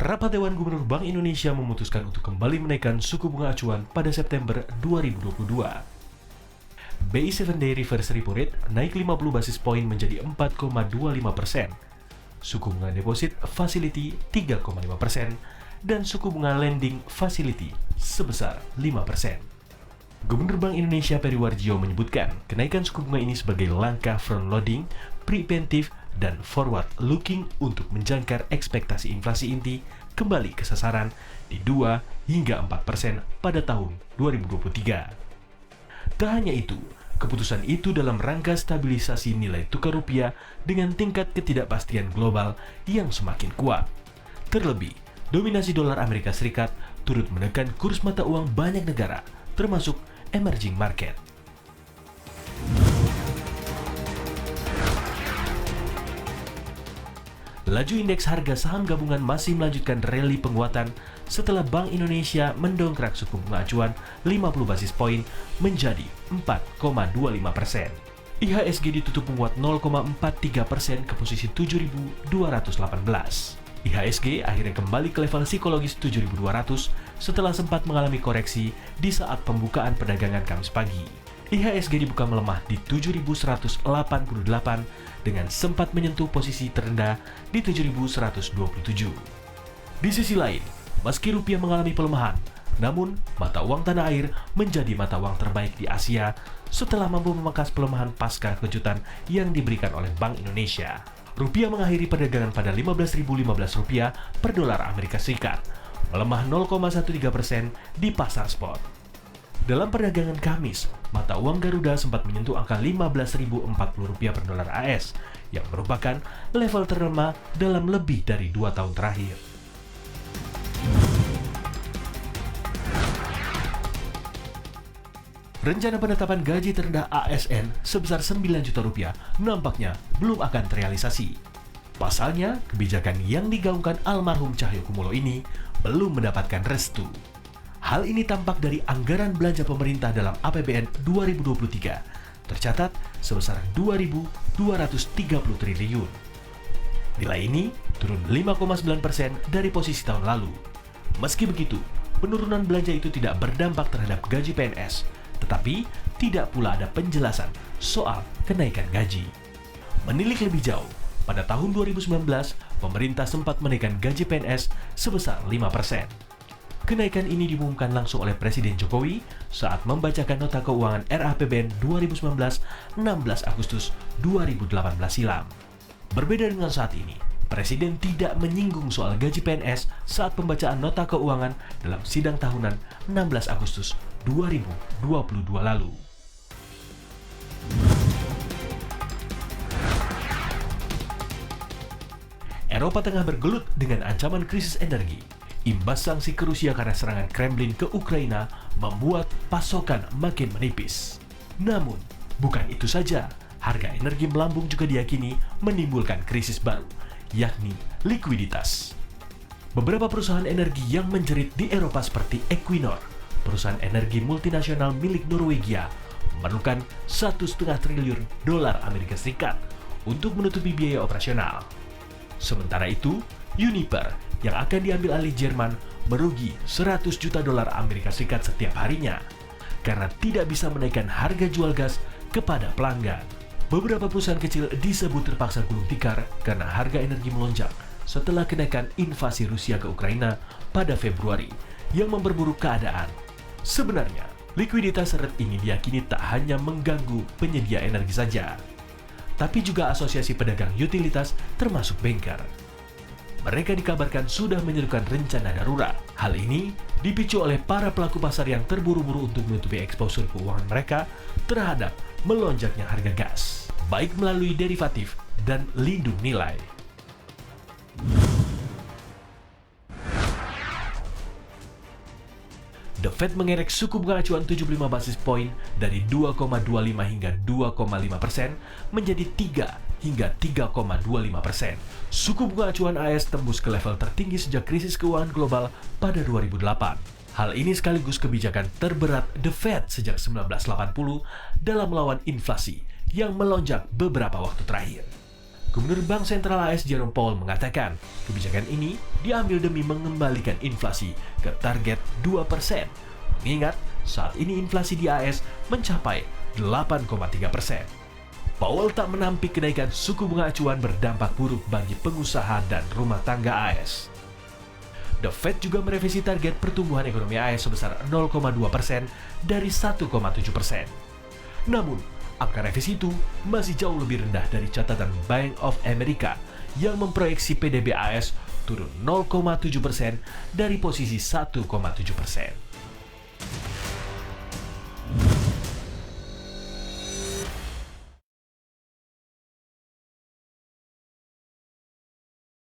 Rapat Dewan Gubernur Bank Indonesia memutuskan untuk kembali menaikkan suku bunga acuan pada September 2022. BI 7-day reverse repo rate naik 50 basis poin menjadi 4,25%. Suku bunga deposit facility 3,5% dan suku bunga lending facility sebesar 5%. Gubernur Bank Indonesia Peri Warjio menyebutkan kenaikan suku bunga ini sebagai langkah front-loading, preventif, dan forward-looking untuk menjangkar ekspektasi inflasi inti kembali ke sasaran di 2 hingga 4% pada tahun 2023. Tak hanya itu, keputusan itu dalam rangka stabilisasi nilai tukar rupiah dengan tingkat ketidakpastian global yang semakin kuat. Terlebih, dominasi dolar Amerika Serikat turut menekan kurs mata uang banyak negara, termasuk emerging market. Laju indeks harga saham gabungan masih melanjutkan rally penguatan setelah Bank Indonesia mendongkrak suku bunga acuan 50 basis poin menjadi 4,25%. IHSG ditutup menguat 0,43% ke posisi 7.218. IHSG akhirnya kembali ke level psikologis 7.200 setelah sempat mengalami koreksi di saat pembukaan perdagangan Kamis pagi. IHSG dibuka melemah di 7.188 dengan sempat menyentuh posisi terendah di 7.127. Di sisi lain, meski rupiah mengalami pelemahan, namun mata uang tanah air menjadi mata uang terbaik di Asia setelah mampu memangkas pelemahan pasca kejutan yang diberikan oleh Bank Indonesia. Rupiah mengakhiri perdagangan pada Rp15.015 per dolar Amerika Serikat, melemah 0,13% di pasar spot. Dalam perdagangan Kamis, mata uang Garuda sempat menyentuh angka Rp15.040 per dolar AS, yang merupakan level terlemah dalam lebih dari 2 tahun terakhir. Rencana penetapan gaji terendah ASN sebesar Rp9 juta nampaknya belum akan terrealisasi. Pasalnya, kebijakan yang digaungkan almarhum Cahyokumolo ini belum mendapatkan restu. Hal ini tampak dari anggaran belanja pemerintah dalam APBN 2023, tercatat sebesar Rp2.230 triliun. Nilai ini turun 5,9% dari posisi tahun lalu. Meski begitu, penurunan belanja itu tidak berdampak terhadap gaji PNS, tetapi tidak pula ada penjelasan soal kenaikan gaji. Menilik lebih jauh, pada tahun 2019, pemerintah sempat menaikkan gaji PNS sebesar 5%. Kenaikan ini diumumkan langsung oleh Presiden Jokowi saat membacakan nota keuangan RAPBN 2019 16 Agustus 2018 silam. Berbeda dengan saat ini, Presiden tidak menyinggung soal gaji PNS saat pembacaan nota keuangan dalam sidang tahunan 16 Agustus 2022 lalu. Eropa Tengah bergelut dengan ancaman krisis energi. Imbas sanksi ke Rusia karena serangan Kremlin ke Ukraina membuat pasokan makin menipis. Namun, bukan itu saja, harga energi melambung juga diyakini menimbulkan krisis baru, yakni likuiditas. Beberapa perusahaan energi yang menjerit di Eropa seperti Equinor, perusahaan energi multinasional milik Norwegia, memerlukan $1,5 triliun Amerika Serikat untuk menutupi biaya operasional. Sementara itu, Uniper yang akan diambil alih Jerman merugi $100 juta Amerika Serikat setiap harinya karena tidak bisa menaikkan harga jual gas kepada pelanggan. Beberapa perusahaan kecil disebut terpaksa gulung tikar karena harga energi melonjak setelah kenaikan invasi Rusia ke Ukraina pada Februari yang memperburuk keadaan. Sebenarnya, likuiditas seret ini diyakini tak hanya mengganggu penyedia energi saja, tapi juga asosiasi pedagang utilitas termasuk banker. Mereka dikabarkan sudah menyerukan rencana darurat. Hal ini dipicu oleh para pelaku pasar yang terburu-buru untuk menutupi eksposur keuangan mereka terhadap melonjaknya harga gas, baik melalui derivatif dan lindung nilai. The Fed mengerek suku bunga acuan 75 basis poin dari 2,25 hingga 2,5% menjadi 3 hingga 3,25%. Suku bunga acuan AS tembus ke level tertinggi sejak krisis keuangan global pada 2008. Hal ini sekaligus kebijakan terberat The Fed sejak 1980 dalam melawan inflasi yang melonjak beberapa waktu terakhir. Gubernur Bank Sentral AS Jerome Powell mengatakan, kebijakan ini diambil demi mengembalikan inflasi ke target 2%. Mengingat saat ini inflasi di AS mencapai 8,3%. Powell tak menampik kenaikan suku bunga acuan berdampak buruk bagi pengusaha dan rumah tangga AS. The Fed juga merevisi target pertumbuhan ekonomi AS sebesar 0,2% dari 1,7%. Namun, angka revisi itu masih jauh lebih rendah dari catatan Bank of America yang memproyeksi PDB AS turun 0,7% dari posisi 1,7%.